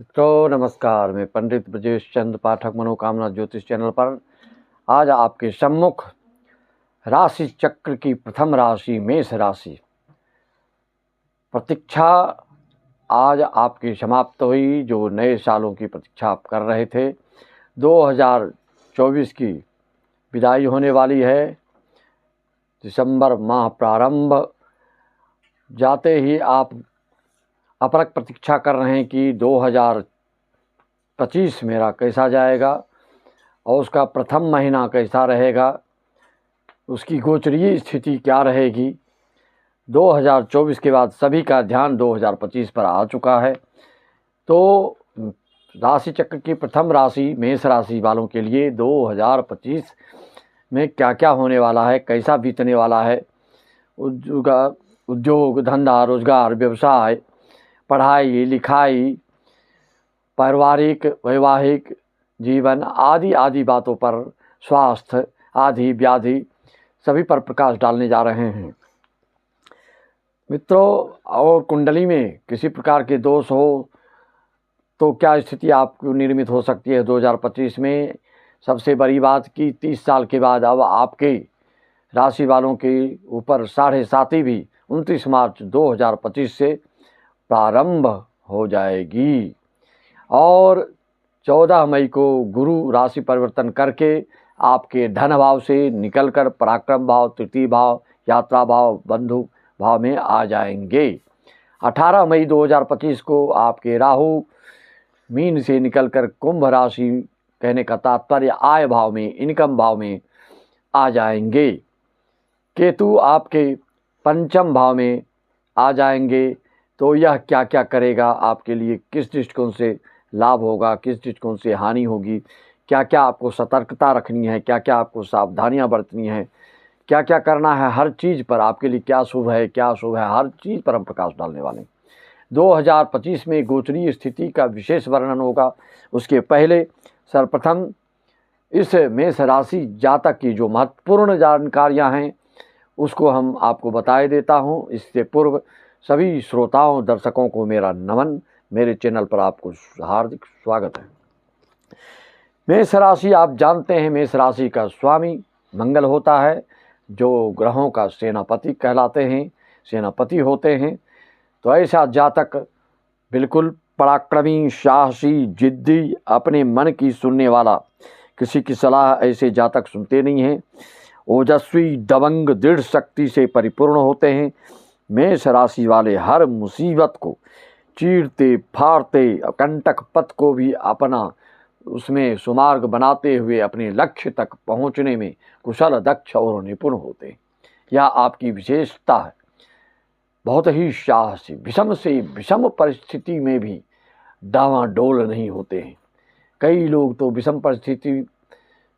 तो नमस्कार, मैं पंडित ब्रजेश चंद्र पाठक मनोकामना ज्योतिष चैनल पर आज आपके सम्मुख राशि चक्र की प्रथम राशि मेष राशि प्रतीक्षा आज आपकी समाप्त हुई। जो नए सालों की प्रतीक्षा आप कर रहे थे, 2024 की विदाई होने वाली है। दिसंबर माह प्रारंभ जाते ही आप अपरक प्रतीक्षा कर रहे हैं कि 2025 मेरा कैसा जाएगा और उसका प्रथम महीना कैसा रहेगा, उसकी गोचरीय स्थिति क्या रहेगी। 2024 के बाद सभी का ध्यान 2025 पर आ चुका है। तो राशि चक्र की प्रथम राशि मेष राशि वालों के लिए 2025 में क्या क्या होने वाला है, कैसा बीतने वाला है। उद्योग धंधा रोजगार व्यवसाय पढ़ाई लिखाई पारिवारिक वैवाहिक जीवन आदि आदि बातों पर, स्वास्थ्य आदि व्याधि सभी पर प्रकाश डालने जा रहे हैं मित्रों। और कुंडली में किसी प्रकार के दोष हो तो क्या स्थिति आपको निर्मित हो सकती है 2025 में। सबसे बड़ी बात कि 30 साल के बाद अब आपके राशि वालों के ऊपर 7.5 भी 29 मार्च 2025 से प्रारंभ हो जाएगी और 14 मई को गुरु राशि परिवर्तन करके आपके धन भाव से निकलकर पराक्रम भाव, तृतीय भाव, यात्रा भाव, बंधु भाव में आ जाएंगे। 18 मई 2025 को आपके राहु मीन से निकलकर कुंभ राशि, कहने का तात्पर्य आय भाव में, इनकम भाव में आ जाएंगे। केतु आपके पंचम भाव में आ जाएंगे। तो यह क्या क्या करेगा आपके लिए, किस दृष्टिकोण से लाभ होगा, किस दृष्टिकोण से हानि होगी, क्या क्या आपको सतर्कता रखनी है, क्या क्या आपको सावधानियां बरतनी है, क्या क्या करना है, हर चीज़ पर आपके लिए क्या शुभ है क्या अशुभ है, हर चीज़ पर हम प्रकाश डालने वाले हैं। 2025 में गोचरीय स्थिति का विशेष वर्णन होगा। उसके पहले सर्वप्रथम इस मेष राशि जातक की जो महत्वपूर्ण जानकारियाँ हैं उसको हम आपको बताए देता हूँ। इससे पूर्व सभी श्रोताओं दर्शकों को मेरा नमन, मेरे चैनल पर आपको हार्दिक स्वागत है। मेष राशि आप जानते हैं, मेष राशि का स्वामी मंगल होता है, जो ग्रहों का सेनापति कहलाते हैं, सेनापति होते हैं। तो ऐसा जातक बिल्कुल पराक्रमी, साहसी, जिद्दी, अपने मन की सुनने वाला, किसी की सलाह ऐसे जातक सुनते नहीं हैं। ओजस्वी, दबंग, दृढ़ शक्ति से परिपूर्ण होते हैं। मेष राशि वाले हर मुसीबत को चीरते फाड़ते, कंटक पथ को भी अपना उसमें सुमार्ग बनाते हुए अपने लक्ष्य तक पहुंचने में कुशल, दक्ष और निपुण होते हैं। यह आपकी विशेषता है। बहुत ही साहसी, विषम से विषम परिस्थिति में भी डावाडोल नहीं होते हैं। कई लोग तो विषम परिस्थिति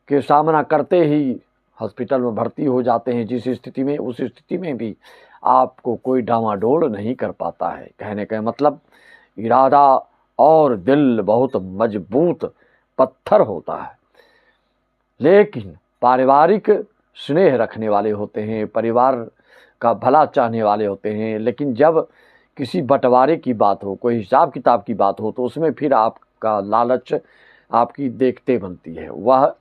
के सामना करते ही हॉस्पिटल में भर्ती हो जाते हैं। जिस स्थिति में, उस स्थिति में भी आपको कोई डावाडोल नहीं कर पाता है। कहने का मतलब इरादा और दिल बहुत मजबूत पत्थर होता है, लेकिन पारिवारिक स्नेह रखने वाले होते हैं, परिवार का भला चाहने वाले होते हैं। लेकिन जब किसी बंटवारे की बात हो, कोई हिसाब किताब की बात हो, तो उसमें फिर आपका लालच आपकी देखते बनती है। वह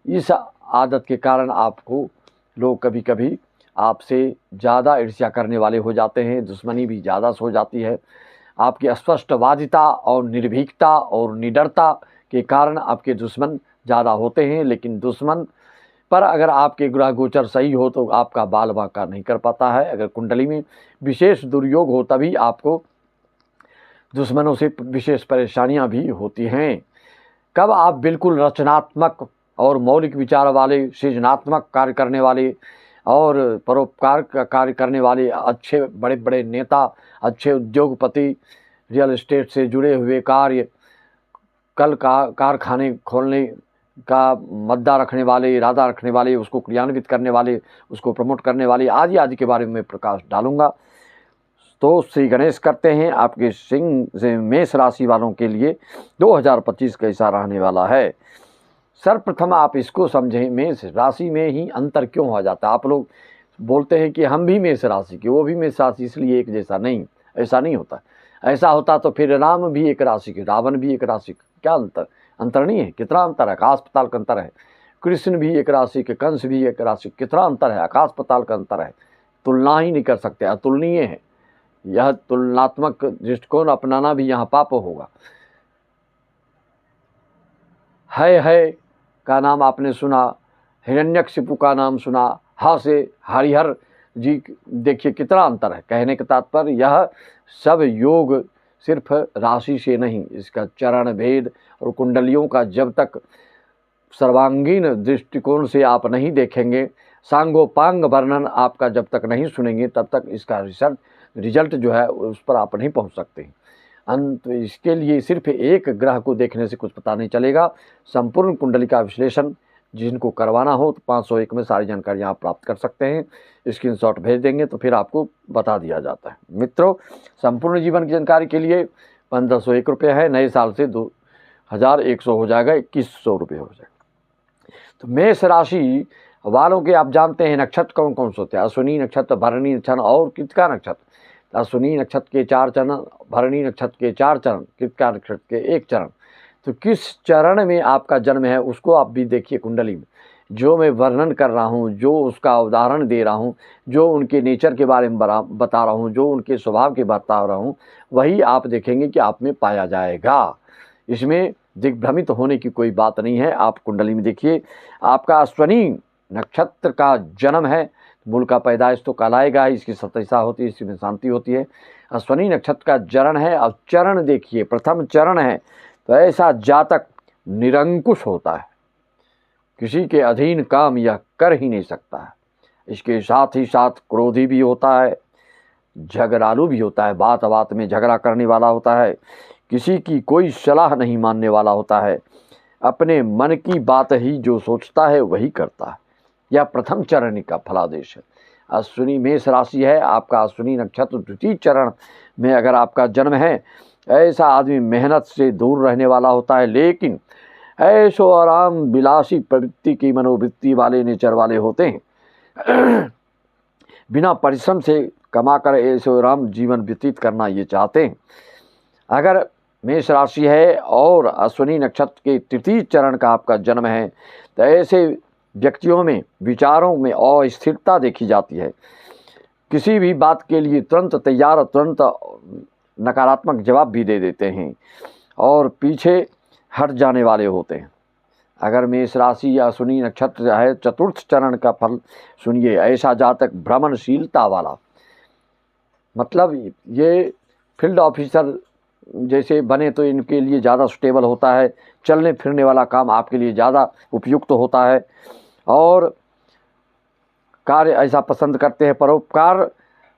इस आदत के कारण आपको लोग कभी कभी आपसे ज़्यादा ईर्ष्या करने वाले हो जाते हैं, दुश्मनी भी ज़्यादा हो जाती है। आपकी अस्पष्टवादिता और निर्भीकता और निडरता के कारण आपके दुश्मन ज़्यादा होते हैं। लेकिन दुश्मन पर अगर आपके ग्रह गोचर सही हो तो आपका बाल बांका नहीं कर पाता है। अगर कुंडली में विशेष दुर्योग हो तभी आपको दुश्मनों से विशेष परेशानियां भी होती हैं। कब आप बिल्कुल रचनात्मक और मौलिक विचार वाले, सृजनात्मक कार्य करने वाले और परोपकार का कार्य करने वाले अच्छे बड़े बड़े नेता, अच्छे उद्योगपति, रियल एस्टेट से जुड़े हुए कार्य, कल का कारखाने खोलने का मद्दा रखने वाले, इरादा रखने वाले, उसको क्रियान्वित करने वाले, उसको प्रमोट करने वाले आदि आदि के बारे में प्रकाश डालूंगा। तो श्री गणेश करते हैं आपके सिंह से मेष राशि वालों के लिए 2025 कैसा रहने वाला है। सर्वप्रथम आप इसको समझें, मेष राशि में ही अंतर क्यों हो जाता है। आप लोग बोलते हैं कि हम भी मेष राशि के, वो भी मेष राशि, इसलिए एक जैसा नहीं, ऐसा नहीं होता। ऐसा होता तो फिर राम भी एक राशि के, रावण भी एक राशि के, क्या अंतर नहीं है? कितना अंतर है, आकाश पताल का अंतर है। कृष्ण भी एक राशि के, कंस भी एक राशि, कितना अंतर है, आकाश पताल का अंतर है। तुलना ही नहीं कर सकते, अतुलनीय है। यह तुलनात्मक दृष्टिकोण अपनाना भी यहाँ पाप होगा। है का नाम आपने सुना, हिरण्यकशिपु का नाम सुना, हा से हरिहर जी, देखिए कितना अंतर है। कहने का तात्पर्य यह सब योग सिर्फ राशि से नहीं, इसका चरण भेद और कुंडलियों का जब तक सर्वांगीण दृष्टिकोण से आप नहीं देखेंगे, सांगोपांग वर्णन आपका जब तक नहीं सुनेंगे, तब तक इसका रिजल्ट जो है उस पर आप नहीं पहुंच सकते। अंत इसके लिए सिर्फ एक ग्रह को देखने से कुछ पता नहीं चलेगा। संपूर्ण कुंडली का विश्लेषण जिनको करवाना हो तो 501 में सारी जानकारी आप प्राप्त कर सकते हैं। स्क्रीनशॉट भेज देंगे तो फिर आपको बता दिया जाता है। मित्रों, संपूर्ण जीवन की जानकारी के लिए 1501 रुपये है, नए साल से 2100 हो जाएगा, 2100 रुपये हो जाएगा। तो मेष राशि वालों के आप जानते हैं नक्षत्र कौन कौन से होते हैं? अश्विनी नक्षत्र, भरणी नक्षत्र और कृतिका नक्षत्र। अश्विनी नक्षत्र के 4 चरण, भरणी नक्षत्र के 4 चरण, कृतिका नक्षत्र के 1 चरण। तो किस चरण में आपका जन्म है उसको आप भी देखिए कुंडली में। जो मैं वर्णन कर रहा हूँ, जो उसका उदाहरण दे रहा हूँ, जो उनके नेचर के बारे में बता रहा हूँ, जो उनके स्वभाव के बता रहा हूँ, वही आप देखेंगे कि आप में पाया जाएगा। इसमें दिग्भ्रमित होने की कोई बात नहीं है। आप कुंडली में देखिए, आपका अश्विनी नक्षत्र का जन्म है, मूल का पैदाइश तो कहलाएगा, इसकी सत्यता होती है, इसमें शांति होती है। अश्विनी नक्षत्र का चरण है, अब चरण देखिए, प्रथम चरण है, तो ऐसा जातक निरंकुश होता है, किसी के अधीन काम यह कर ही नहीं सकता है। इसके साथ ही साथ क्रोधी भी होता है, झगड़ालू भी होता है, बात बात में झगड़ा करने वाला होता है, किसी की कोई सलाह नहीं मानने वाला होता है, अपने मन की बात ही जो सोचता है वही करता है। यह प्रथम चरण का फलादेश है। अश्विनी मेष राशि है, आपका अश्विनी नक्षत्र द्वितीय चरण में अगर आपका जन्म है, ऐसा आदमी मेहनत से दूर रहने वाला होता है, लेकिन ऐशो आराम विलासी प्रवृत्ति की मनोवृत्ति वाले नेचर वाले होते हैं। बिना परिश्रम से कमाकर ऐशो आराम जीवन व्यतीत करना ये चाहते हैं। अगर मेष राशि है और अश्विनी नक्षत्र के तृतीय चरण का आपका जन्म है, तो ऐसे व्यक्तियों में विचारों में अस्थिरता देखी जाती है। किसी भी बात के लिए तुरंत तैयार, तुरंत नकारात्मक जवाब भी दे देते हैं और पीछे हट जाने वाले होते हैं। अगर मेष राशि या अश्विनी नक्षत्र है, चतुर्थ चरण का फल सुनिए, ऐसा जातक भ्रमणशीलता वाला, मतलब ये फील्ड ऑफिसर जैसे बने तो इनके लिए ज़्यादा सुटेबल होता है। चलने फिरने वाला काम आपके लिए ज़्यादा उपयुक्त होता है और कार्य ऐसा पसंद करते हैं। परोपकार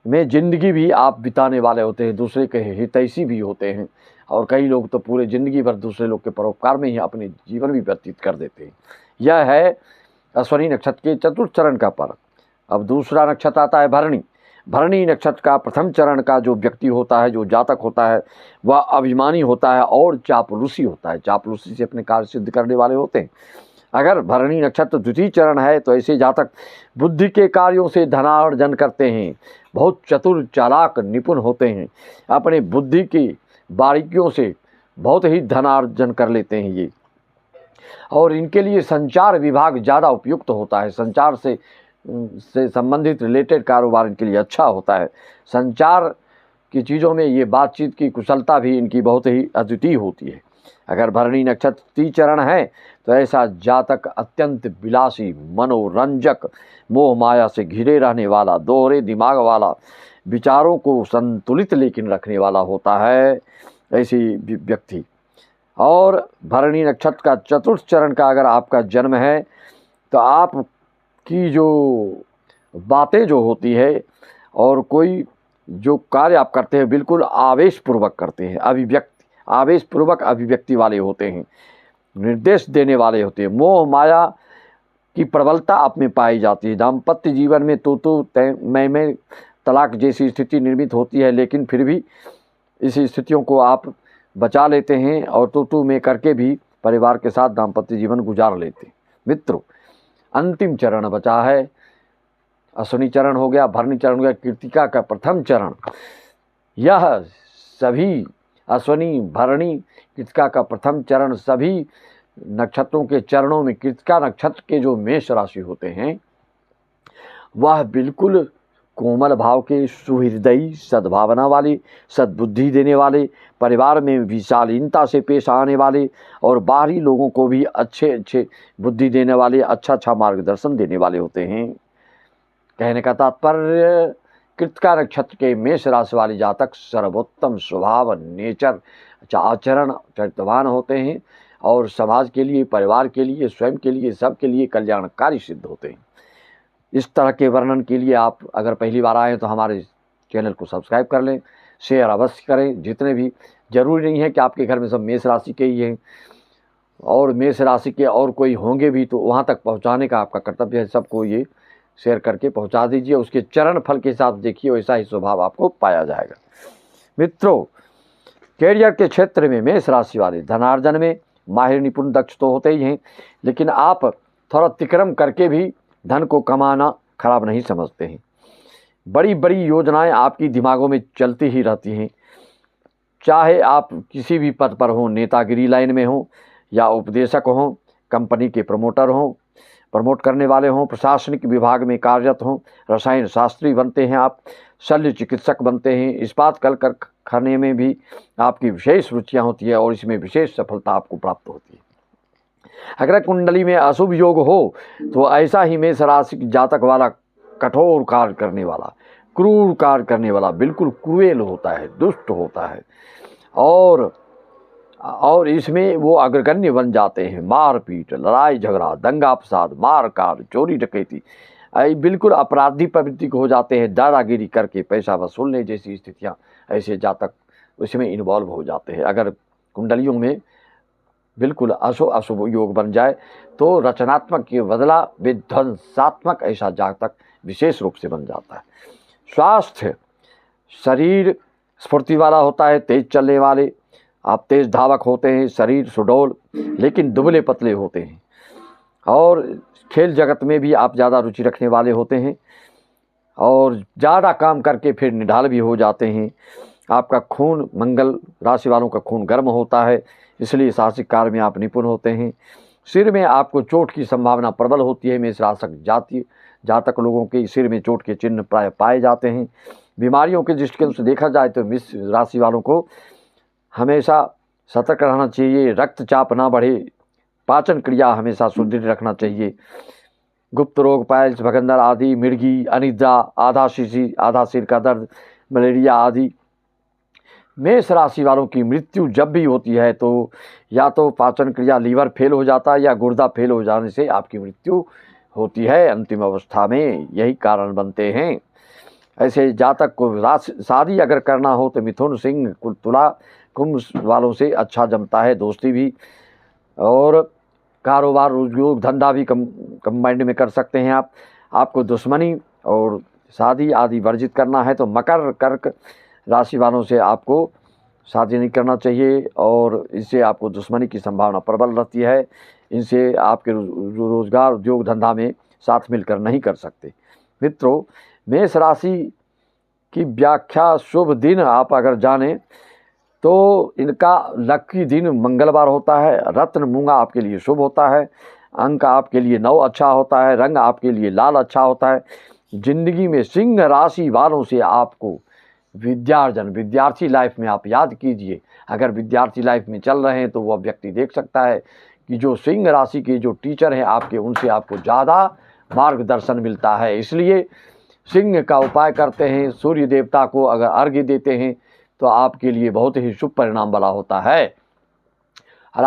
में ज़िंदगी भी आप बिताने वाले होते हैं, दूसरे के हितैषी भी होते हैं और कई लोग तो पूरे ज़िंदगी भर दूसरे लोग के परोपकार में ही अपने जीवन भी व्यतीत कर देते हैं। यह है अश्विनी नक्षत्र के चतुर्थ चरण का पर्व। अब दूसरा नक्षत्र आता है भरणी। भरणी नक्षत्र का प्रथम चरण का जो व्यक्ति होता है, जो जातक होता है, वह अभिमानी होता है और चापलूसी होता है, चापलूसी से अपने कार्य सिद्ध करने वाले होते हैं। अगर भरणी नक्षत्र द्वितीय चरण है तो ऐसे जातक बुद्धि के कार्यों से धनार्जन करते हैं, बहुत चतुर चालाक निपुण होते हैं, अपने बुद्धि की बारीकियों से बहुत ही धनार्जन कर लेते हैं ये। और इनके लिए संचार विभाग ज़्यादा उपयुक्त होता है, संचार से संबंधित रिलेटेड कारोबार इनके लिए अच्छा होता है। संचार की चीज़ों में ये बातचीत की कुशलता भी इनकी बहुत ही अद्वितीय होती है। अगर भरणी नक्षत्र तृतीय चरण है तो ऐसा जातक अत्यंत विलासी, मनोरंजक, मोह माया से घिरे रहने वाला, दोहरे दिमाग वाला, विचारों को संतुलित लेकिन रखने वाला होता है ऐसी व्यक्ति। और भरणी नक्षत्र का चतुर्थ चरण का अगर आपका जन्म है तो आप की जो बातें जो होती है और कोई जो कार्य आप करते हैं बिल्कुल आवेशपूर्वक करते हैं, आवेशपूर्वक अभिव्यक्ति वाले होते हैं, निर्देश देने वाले होते हैं। मोह माया की प्रबलता आप में पाई जाती है। दाम्पत्य जीवन में तू मैं तलाक जैसी स्थिति निर्मित होती है, लेकिन फिर भी इस स्थितियों को आप बचा लेते हैं और तू मैं करके भी परिवार के साथ दाम्पत्य जीवन गुजार लेते हैं। मित्रों, अंतिम चरण बचा है, अश्विनी चरण हो गया, भरणी चरण हो गया, कृतिका का प्रथम चरण। यह सभी अश्वनी, भरणी, कृतिका का प्रथम चरण, सभी नक्षत्रों के चरणों में कृतिका नक्षत्र के जो मेष राशि होते हैं वह बिल्कुल कोमल भाव के, सुहृदयी, सद्भावना वाले, सद्बुद्धि देने वाले, परिवार में विशालीनता से पेश आने वाले और बाहरी लोगों को भी अच्छे बुद्धि देने वाले, अच्छा मार्गदर्शन देने वाले होते हैं। कहने का तात्पर्य, कृतिका नक्षत्र के मेष राशि वाले जातक सर्वोत्तम स्वभाव, नेचर, आचरण, चरित्रवान होते हैं और समाज के लिए, परिवार के लिए, स्वयं के लिए, सबके लिए कल्याणकारी सिद्ध होते हैं। इस तरह के वर्णन के लिए आप अगर पहली बार आए तो हमारे चैनल को सब्सक्राइब कर लें, शेयर अवश्य करें। जितने भी, जरूरी नहीं है कि आपके घर में सब मेष राशि के ही हैं, और मेष राशि के और कोई होंगे भी तो वहाँ तक पहुँचाने का आपका कर्तव्य है। सबको ये शेयर करके पहुँचा दीजिए। उसके चरण फल के साथ देखिए वैसा ही स्वभाव आपको पाया जाएगा। मित्रों, कैरियर के क्षेत्र में मेष राशि वाले धनार्जन में माहिर, निपुण, दक्ष तो होते ही हैं, लेकिन आप थोड़ा तिक्रम करके भी धन को कमाना खराब नहीं समझते हैं। बड़ी बड़ी योजनाएं आपकी दिमागों में चलती ही रहती हैं, चाहे आप किसी भी पद पर हों, नेतागिरी लाइन में हों या उपदेशक हों, कंपनी के प्रमोटर हों, प्रमोट करने वाले हों, प्रशासनिक विभाग में कार्यरत हों, रसायन शास्त्री बनते हैं आप, शल्य चिकित्सक बनते हैं, इस्पात कल करने में भी आपकी विशेष रुचियाँ होती है और इसमें विशेष सफलता आपको प्राप्त होती है। अगर कुंडली में अशुभ योग हो तो ऐसा ही मेष राशि जातक वाला कठोर कार्य करने वाला, क्रूर कार्य करने वाला, बिल्कुल क्रूएल होता है, दुष्ट होता है और इसमें वो अग्रगण्य बन जाते हैं। मारपीट, लड़ाई झगड़ा, दंगा फसाद, मार कार, चोरी डकैती, बिल्कुल अपराधी प्रवृत्ति को हो जाते हैं। दादागिरी करके पैसा वसूलने जैसी स्थितियाँ ऐसे जातक उसमें इन्वॉल्व हो जाते हैं। अगर कुंडलियों में बिल्कुल अशुभ योग बन जाए तो रचनात्मक के बदला विध्वंसात्मक ऐसा जातक विशेष रूप से बन जाता है। स्वास्थ्य, शरीर स्फूर्ति वाला होता है, तेज चलने वाले, आप तेज धावक होते हैं, शरीर सुडौल लेकिन दुबले पतले होते हैं और खेल जगत में भी आप ज़्यादा रुचि रखने वाले होते हैं और ज़्यादा काम करके फिर निढाल भी हो जाते हैं। आपका खून, मंगल राशि वालों का खून गर्म होता है, इसलिए साहसिक कार्य में आप निपुण होते हैं। सिर में आपको चोट की संभावना प्रबल होती है। मेष राशि जातक लोगों के सिर में चोट के चिन्ह प्राय पाए जाते हैं। बीमारियों के दृष्टिकोण से देखा जाए तो मेष राशि वालों को हमेशा सतर्क रहना चाहिए, रक्तचाप ना बढ़े, पाचन क्रिया हमेशा सुदृढ़ रखना चाहिए। गुप्त रोग, पाइल्स, भगंदर आदि, मिर्गी, अनिद्रा, आधा शीशी, आधा सिर का दर्द, मलेरिया आदि। मेष राशि वालों की मृत्यु जब भी होती है तो या तो पाचन क्रिया, लीवर फेल हो जाता है या गुर्दा फेल हो जाने से आपकी मृत्यु होती है अंतिम अवस्था में। यही कारण बनते हैं। ऐसे जातक को शादी अगर करना हो तो मिथुन, सिंह, तुला, कुंभ वालों से अच्छा जमता है, दोस्ती भी, और कारोबार, उद्योग, धंधा भी कंबाइंड में कर सकते हैं आप। आपको दुश्मनी और शादी आदि वर्जित करना है तो मकर, कर्क राशि वालों से आपको शादी नहीं करना चाहिए और इससे आपको दुश्मनी की संभावना प्रबल रहती है। इनसे आपके रोजगार, उद्योग, धंधा में साथ मिलकर नहीं कर सकते। मित्रों, मेष राशि की व्याख्या, शुभ दिन आप अगर जानें तो इनका लकी दिन मंगलवार होता है। रत्न मूंगा आपके लिए शुभ होता है। अंक आपके लिए 9 अच्छा होता है। रंग आपके लिए लाल अच्छा होता है। जिंदगी में सिंह राशि वालों से आपको विद्यार्जन, विद्यार्थी लाइफ में आप याद कीजिए, अगर विद्यार्थी लाइफ में चल रहे हैं तो वह व्यक्ति देख सकता है कि जो सिंह राशि के जो टीचर हैं आपके, उनसे आपको ज़्यादा मार्गदर्शन मिलता है। इसलिए सिंह का उपाय करते हैं, सूर्य देवता को अगर अर्घ्य देते हैं तो आपके लिए बहुत ही शुभ परिणाम वाला होता है। और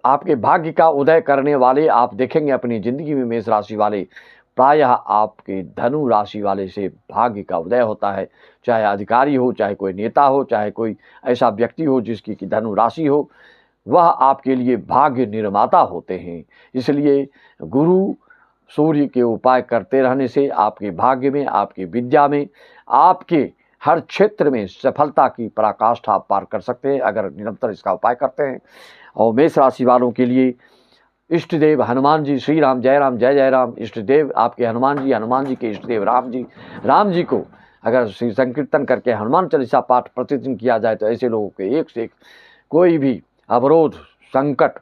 आपके भाग्य का उदय करने वाले आप देखेंगे अपनी ज़िंदगी में मेष राशि वाले, प्रायः आपके धनु राशि वाले से भाग्य का उदय होता है। चाहे अधिकारी हो, चाहे कोई नेता हो, चाहे कोई ऐसा व्यक्ति हो जिसकी की धनु राशि हो, वह आपके लिए भाग्य निर्माता होते हैं। इसलिए गुरु सूर्य के उपाय करते रहने से आपके भाग्य में, आपकी विद्या में, आपके हर क्षेत्र में सफलता की पराकाष्ठा आप पार कर सकते हैं अगर निरंतर इसका उपाय करते हैं। और मेष राशि वालों के लिए इष्ट देव हनुमान जी, श्री राम, जय राम, जय जय राम। इष्ट देव आपके हनुमान जी के इष्ट देव राम जी को अगर श्री संकीर्तन करके हनुमान चालीसा पाठ प्रतिदिन किया जाए तो ऐसे लोगों के एक से एक कोई भी अवरोध, संकट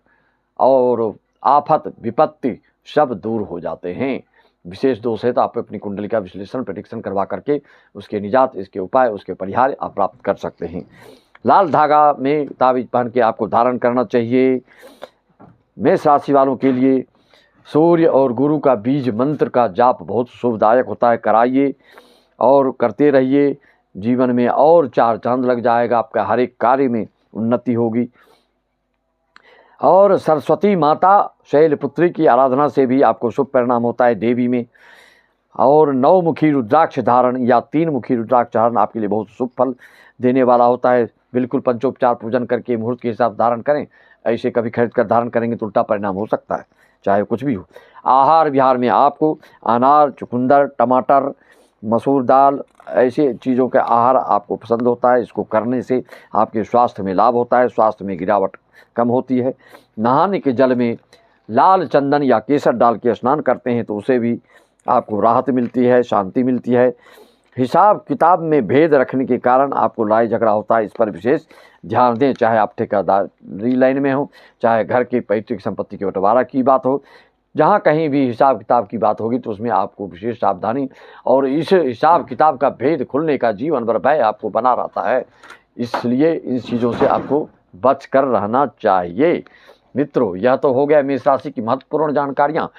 और आफत, विपत्ति सब दूर हो जाते हैं। विशेष दोष है तो आप अपनी कुंडली का विश्लेषण, प्रेडिक्शन करवा करके उसके निजात, इसके उपाय, उसके परिहार आप प्राप्त कर सकते हैं। लाल धागा में ताबीज पहन के आपको धारण करना चाहिए। मेष राशि वालों के लिए सूर्य और गुरु का बीज मंत्र का जाप बहुत शुभदायक होता है, कराइए और करते रहिए। जीवन में और चार चांद लग जाएगा, आपका हर एक कार्य में उन्नति होगी। और सरस्वती माता शैलपुत्री की आराधना से भी आपको शुभ परिणाम होता है देवी में। और 9 मुखी रुद्राक्ष धारण या 3 मुखी रुद्राक्ष धारण आपके लिए बहुत शुभ फल देने वाला होता है। बिल्कुल पंचोपचार पूजन करके मुहूर्त के हिसाब धारण करें, ऐसे कभी खरीद कर धारण करेंगे तो उल्टा परिणाम हो सकता है, चाहे कुछ भी हो। आहार विहार में आपको अनार, चुकंदर, टमाटर, मसूर दाल ऐसे चीज़ों का आहार आपको पसंद होता है। इसको करने से आपके स्वास्थ्य में लाभ होता है, स्वास्थ्य में गिरावट कम होती है। नहाने के जल में लाल चंदन या केसर डाल के स्नान करते हैं तो उसे भी आपको राहत मिलती है, शांति मिलती है। हिसाब किताब में भेद रखने के कारण आपको लड़ाई झगड़ा होता है, इस पर विशेष ध्यान दें। चाहे आप ठेकेदारी लाइन में हो, चाहे घर की पैतृक संपत्ति के बंटवारा की बात हो, जहाँ कहीं भी हिसाब किताब की बात होगी तो उसमें आपको विशेष सावधानी, और इस हिसाब किताब का भेद खुलने का जीवन भर भय आपको बना रहता है। इसलिए इन चीज़ों से आपको बच कर रहना चाहिए। मित्रों, यह तो हो गया मेष राशि की महत्वपूर्ण जानकारियाँ।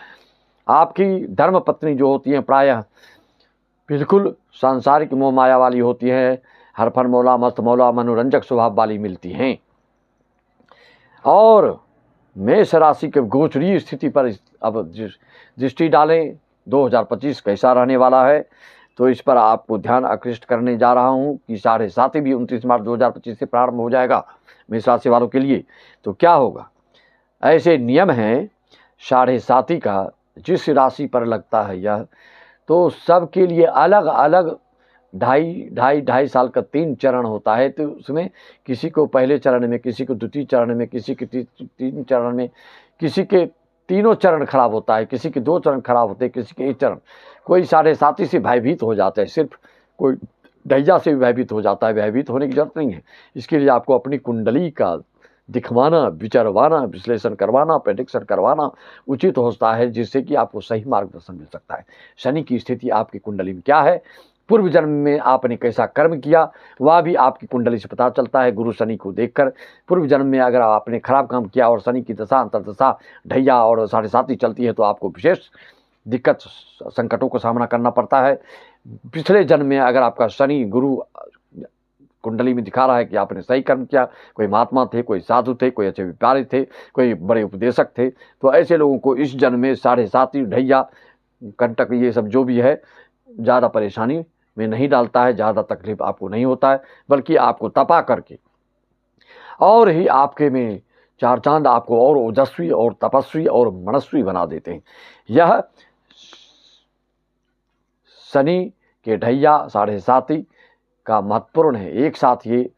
आपकी धर्म पत्नी जो होती हैं प्रायः बिल्कुल सांसारिक मोह माया वाली होती है, हरफन मौला, मस्त मौला, मनोरंजक स्वभाव वाली मिलती हैं। और मेष राशि के गोचरीय स्थिति पर अब दृष्टि डालें, 2025 कैसा रहने वाला है, तो इस पर आपको ध्यान आकृष्ट करने जा रहा हूं कि 7.5 भी 29 मार्च 2025 से प्रारंभ हो जाएगा मेष राशि वालों के लिए। तो क्या होगा? ऐसे नियम हैं 7.5 का जिस राशि पर लगता है यह, तो सबके लिए अलग अलग ढाई साल का 3 चरण होता है। तो उसमें किसी को पहले चरण में, किसी को द्वितीय चरण में, किसी के 3 चरण में, किसी के तीनों चरण खराब होता है, किसी के 2 चरण खराब होते हैं, किसी के 1 चरण। कोई 7.5 से भयभीत हो जाता है, सिर्फ कोई ढैया से भी भयभीत हो जाता है। भयभीत होने की जरूरत नहीं है। इसके लिए आपको अपनी कुंडली का दिखवाना, विचारवाना, विश्लेषण करवाना, प्रेडिक्शन करवाना उचित होता है, जिससे कि आपको सही मार्गदर्शन मिल सकता है। शनि की स्थिति आपकी कुंडली में क्या है, पूर्व जन्म में आपने कैसा कर्म किया, वह भी आपकी कुंडली से पता चलता है। गुरु शनि को देखकर पूर्व जन्म में अगर आपने खराब काम किया और शनि की दशा, अंतर्दशा, ढैया और 7.5 चलती है तो आपको विशेष दिक्कत, संकटों का सामना करना पड़ता है। पिछले जन्म में अगर आपका शनि गुरु कुंडली में दिखा रहा है कि आपने सही कर्म किया, कोई महात्मा थे, कोई साधु थे, कोई अच्छे व्यापारी थे, कोई बड़े उपदेशक थे, तो ऐसे लोगों को इस जन्म में 7.5 ढैया, कंटक, ये सब जो भी है, ज़्यादा परेशानी में नहीं डालता है, ज़्यादा तकलीफ आपको नहीं होता है, बल्कि आपको तपा करके और ही आपके में 4 चांद आपको और ओजस्वी और तपस्वी और मनस्वी बना देते हैं। यह शनि के ढैया 7.5 का महत्वपूर्ण है। एक साथ ये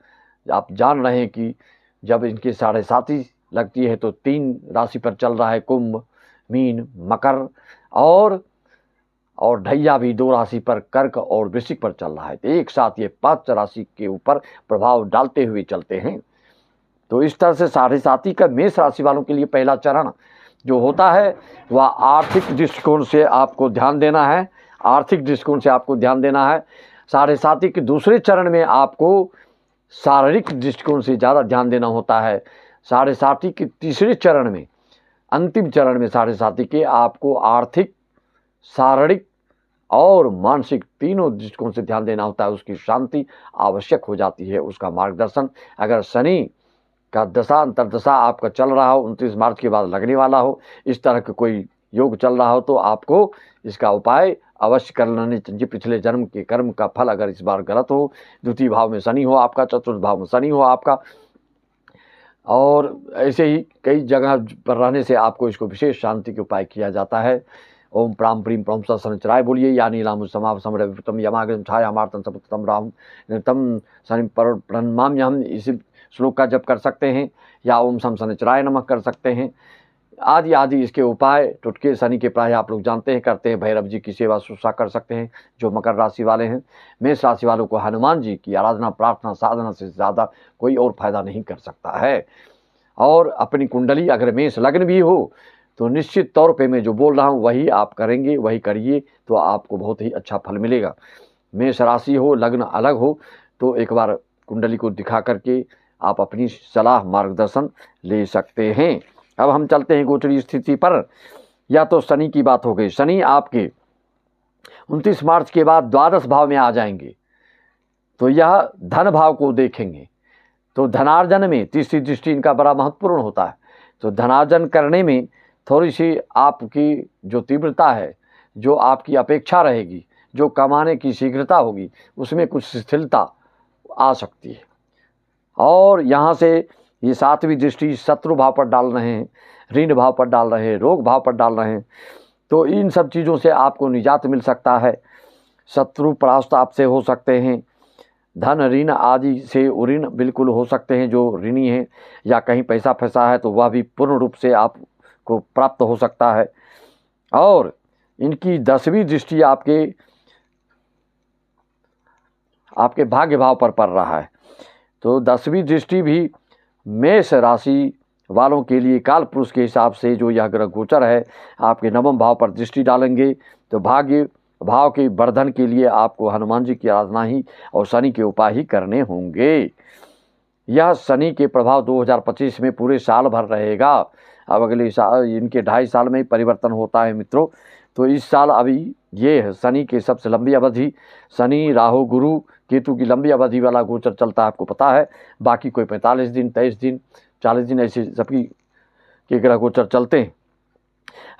आप जान रहे हैं कि जब इनकी 7.5 लगती है तो 3 राशि पर चल रहा है, कुंभ, मीन, मकर, और ढैया भी 2 राशि पर, कर्क और वृश्चिक पर चल रहा है। तो एक साथ ये 5 राशि के ऊपर प्रभाव डालते हुए चलते हैं। तो इस तरह से 7.5 का मेष राशि वालों के लिए पहला चरण जो होता है वह आर्थिक दृष्टिकोण से आपको ध्यान देना है। आर्थिक दृष्टिकोण से आपको ध्यान देना है। 7.5 के दूसरे चरण में आपको शारीरिक दृष्टिकोण से ज़्यादा ध्यान देना होता है। 7.5 के तीसरे चरण में, अंतिम चरण में 7.5 के आपको आर्थिक, शारीरिक और मानसिक तीनों दृष्टिकोण से ध्यान देना होता है। उसकी शांति आवश्यक हो जाती है, उसका मार्गदर्शन। अगर शनि का दशा अंतर्दशा आपका चल रहा हो, 29 मार्च के बाद लगने वाला हो, इस तरह का कोई योग चल रहा हो, तो आपको इसका उपाय अवश्य कर लेने चाहिए। पिछले जन्म के कर्म का फल अगर इस बार गलत हो, द्वितीय भाव में शनि हो आपका, चतुर्थ भाव में शनि हो आपका, और ऐसे ही कई जगह पर रहने से आपको इसको विशेष शांति के उपाय किया जाता है। ओम प्राम प्रीम प्रम शनिचराय बोलिए, या नीलाम समाव समरवितम यमाग्रम छायामार्तम सपतम राम तम शनि पर प्रणमाम्य, हम इस श्लोक का जप कर सकते हैं, या ओम सम शनिचराय नमः कर सकते हैं। आदि आदि इसके उपाय टुटके शनि के प्राय आप लोग जानते हैं, करते हैं। भैरव जी की सेवा शुश्रूषा कर सकते हैं जो मकर राशि वाले हैं। मेष राशि वालों को हनुमान जी की आराधना प्रार्थना साधना से ज़्यादा कोई और फायदा नहीं कर सकता है। और अपनी कुंडली अगर मेष लग्न भी हो तो निश्चित तौर पे मैं जो बोल रहा हूँ वही आप करेंगे, वही करिए तो आपको बहुत ही अच्छा फल मिलेगा। मेष राशि हो, लग्न अलग हो तो एक बार कुंडली को दिखा करके आप अपनी सलाह मार्गदर्शन ले सकते हैं। अब हम चलते हैं गोचरी स्थिति पर। या तो शनि की बात हो गई, शनि आपके 29 मार्च के बाद द्वादश भाव में आ जाएंगे तो यह धन भाव को देखेंगे। तो धनार्जन में तीसरी दृष्टि इनका बड़ा महत्वपूर्ण होता है। तो धनार्जन करने में थोड़ी सी आपकी जो तीव्रता है, जो आपकी अपेक्षा रहेगी, जो कमाने की शीघ्रता होगी, उसमें कुछ शिथिलता आ सकती है। और यहाँ से ये 7वीं दृष्टि शत्रु भाव पर डाल रहे हैं, ऋण भाव पर डाल रहे हैं, रोग भाव पर डाल रहे हैं। तो इन सब चीज़ों से आपको निजात मिल सकता है। शत्रु परास्त आपसे हो सकते हैं, धन ऋण आदि से ऋण बिल्कुल हो सकते हैं जो ऋणी हैं, या कहीं पैसा फंसा है तो वह भी पूर्ण रूप से आपको प्राप्त हो सकता है। और इनकी 10वीं दृष्टि आपके भाग्य भाव पर पड़ रहा है। तो 10वीं दृष्टि भी मेष राशि वालों के लिए काल पुरुष के हिसाब से जो यह ग्रह गोचर है आपके 9वें भाव पर दृष्टि डालेंगे। तो भाग्य भाव के वर्धन के लिए आपको हनुमान जी की आराधना ही और शनि के उपाय ही करने होंगे। यह शनि के प्रभाव 2025 में पूरे साल भर रहेगा। अब अगले साल इनके 2.5 साल में ही परिवर्तन होता है मित्रों। तो इस साल अभी ये है शनि की सबसे लंबी अवधि, शनि राहु गुरु केतु की लंबी अवधि वाला गोचर चलता है, आपको पता है। बाकी कोई 45 दिन 23 दिन 40 दिन ऐसे सबकी के ग्रह गोचर चलते हैं।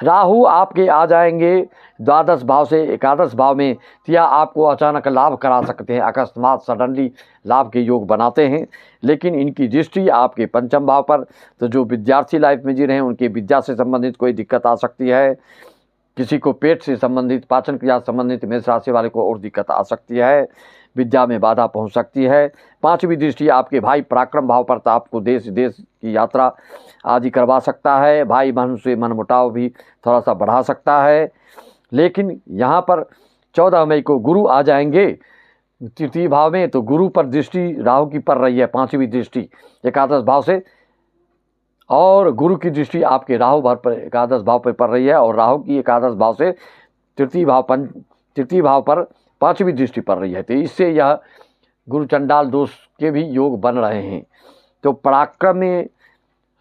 राहु आपके आ जाएंगे द्वादश भाव से एकादश भाव में, तो यह आपको अचानक लाभ करा सकते हैं, अकस्मात सडनली लाभ के योग बनाते हैं। लेकिन इनकी दृष्टि आपके 5वें भाव पर, तो जो विद्यार्थी लाइफ में जी रहे हैं उनकी विद्या से संबंधित कोई दिक्कत आ सकती है। किसी को पेट से संबंधित, पाचन क्रिया संबंधित मेष राशि वाले को और दिक्कत आ सकती है, विद्या में बाधा पहुंच सकती है। 5वीं दृष्टि आपके भाई पराक्रम भाव पर, तो आपको देश देश की यात्रा आदि करवा सकता है। भाई बहन से मनमुटाव भी थोड़ा सा बढ़ा सकता है। लेकिन यहाँ पर 14 मई को गुरु आ जाएंगे 3य भाव में, तो गुरु पर दृष्टि राहु की पड़ रही है, 5वीं दृष्टि एकादश भाव से, और गुरु की दृष्टि आपके राहु भाव पर एकादश भाव पर पड़ रही है, और राहु की एकादश भाव से तृतीय भाव पर 5वीं दृष्टि पड़ रही है। तो इससे यह गुरु चंडाल दोष के भी योग बन रहे हैं। तो पराक्रम में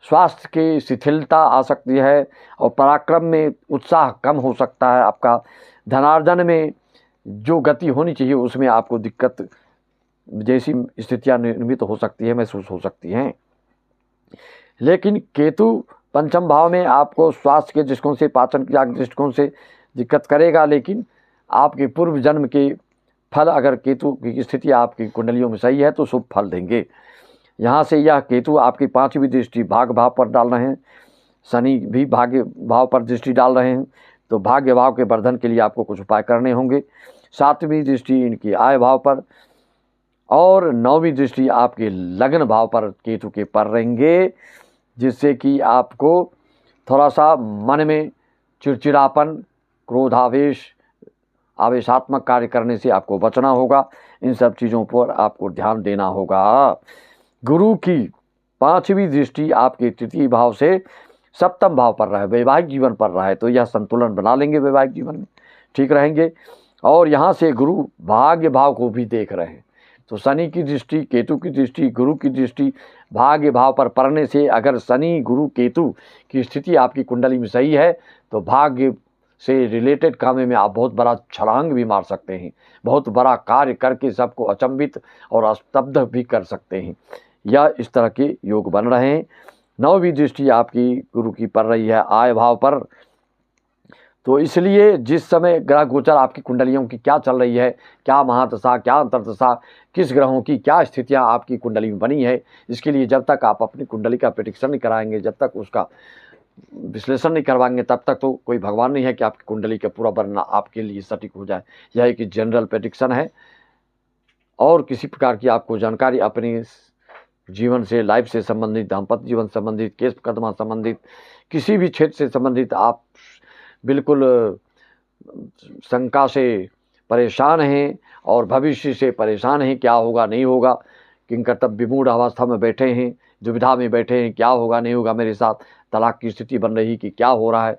स्वास्थ्य की शिथिलता आ सकती है, और पराक्रम में उत्साह कम हो सकता है आपका। धनार्जन में जो गति होनी चाहिए उसमें आपको दिक्कत जैसी स्थितियां निर्मित हो सकती है, महसूस हो सकती हैं। लेकिन केतु 5वें भाव में आपको स्वास्थ्य के दृष्टिकोण से, पाचन क्रिया के दृष्टिकोण से दिक्कत करेगा। लेकिन आपके पूर्व जन्म के फल, अगर केतु की स्थिति आपकी कुंडलियों में सही है तो शुभ फल देंगे। यहाँ से यह केतु आपकी 5वीं दृष्टि भाग्य भाव पर डाल रहे हैं, शनि भी भाग्य भाव पर दृष्टि डाल रहे हैं। तो भाग्य भाव के वर्धन के लिए आपको कुछ उपाय करने होंगे। 7वीं दृष्टि इनकी आय भाव पर, और 9वीं दृष्टि आपके लग्न भाव पर केतु के पर रहेंगे, जिससे कि आपको थोड़ा सा मन में चिड़चिड़ापन, क्रोधावेश, आवेशात्मक कार्य करने से आपको बचना होगा। इन सब चीज़ों पर आपको ध्यान देना होगा। गुरु की 5वीं दृष्टि आपके 3य भाव से 7वें भाव पर रहा है, वैवाहिक जीवन पर रहा है, तो यह संतुलन बना लेंगे, वैवाहिक जीवन में ठीक रहेंगे। और यहाँ से गुरु भाग्य भाव को भी देख रहे हैं। तो शनि की दृष्टि, केतु की दृष्टि, गुरु की दृष्टि भाग्य भाव पर पड़ने से, अगर शनि गुरु केतु की स्थिति आपकी कुंडली में सही है तो भाग्य से रिलेटेड काम में आप बहुत बड़ा छलांग भी मार सकते हैं, बहुत बड़ा कार्य करके सबको अचंभित और स्तब्ध भी कर सकते हैं। यह इस तरह के योग बन रहे हैं। 9वीं दृष्टि आपकी गुरु की पड़ रही है आय भाव पर। तो इसलिए जिस समय ग्रह गोचर आपकी कुंडलियों की क्या चल रही है, क्या महादशा, क्या अंतर्दशा, किस ग्रहों की क्या स्थितियां आपकी कुंडली में बनी है, इसके लिए जब तक आप अपनी कुंडली का प्रेडिक्शन नहीं कराएंगे, जब तक उसका विश्लेषण नहीं करवाएंगे, तब तक तो कोई भगवान नहीं है कि आपकी कुंडली का पूरा वर्णन आपके लिए सटीक हो जाए। यह एक जनरल प्रेडिक्शन है, और किसी प्रकार की आपको जानकारी अपनी जीवन से, लाइफ से संबंधित, दाम्पत्य जीवन संबंधित, केस मुकदमा संबंधित, किसी भी क्षेत्र से संबंधित आप बिल्कुल शंका से परेशान हैं और भविष्य से परेशान हैं, क्या होगा नहीं होगा, किंकर्तव्य विमूढ़ अवस्था में बैठे हैं, दुविधा में बैठे हैं, क्या होगा नहीं होगा मेरे साथ, तलाक की स्थिति बन रही कि क्या हो रहा है।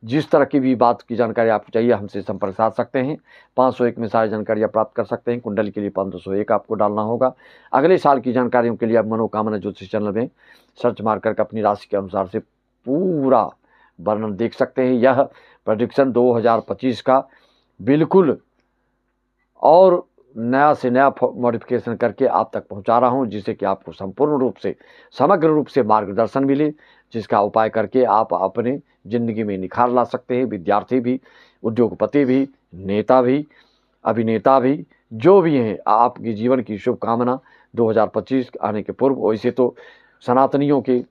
जिस तरह की भी बात की जानकारी आपको चाहिए हमसे संपर्क साध सकते हैं। 501 में सारी जानकारियाँ प्राप्त कर सकते हैं। कुंडली के लिए 501 आपको डालना होगा। अगले साल की जानकारियों के लिए आप मनोकामना ज्योतिष चैनल में सर्च मार करके अपनी राशि के अनुसार से पूरा वर्णन देख सकते हैं। यह प्रेडिक्शन 2025 का बिल्कुल और नया से नया मॉडिफिकेशन करके आप तक पहुंचा रहा हूं, जिससे कि आपको संपूर्ण रूप से, समग्र रूप से मार्गदर्शन मिले, जिसका उपाय करके आप अपने ज़िंदगी में निखार ला सकते हैं। विद्यार्थी भी, उद्योगपति भी, नेता भी, अभिनेता भी, जो भी हैं, आपके जीवन की शुभकामना 2025 आने के पूर्व। वैसे तो सनातनियों के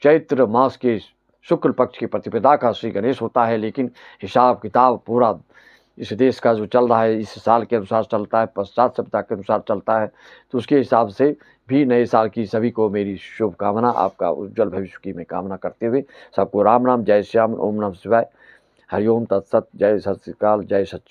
चैत्र मास के शुक्ल पक्ष की प्रतिपदा का श्री गणेश होता है, लेकिन हिसाब किताब पूरा इस देश का जो चल रहा है इस साल के अनुसार चलता है, पश्चात सप्ताह के अनुसार चलता है। तो उसके हिसाब से भी नए साल की सभी को मेरी शुभकामना, आपका उज्जवल भविष्य की मैं कामना करते हुए सबको राम राम, जय श्याम, ओम नमः शिवाय, हरिओम तत्सत, जय सत श्री अकाल, जय सच।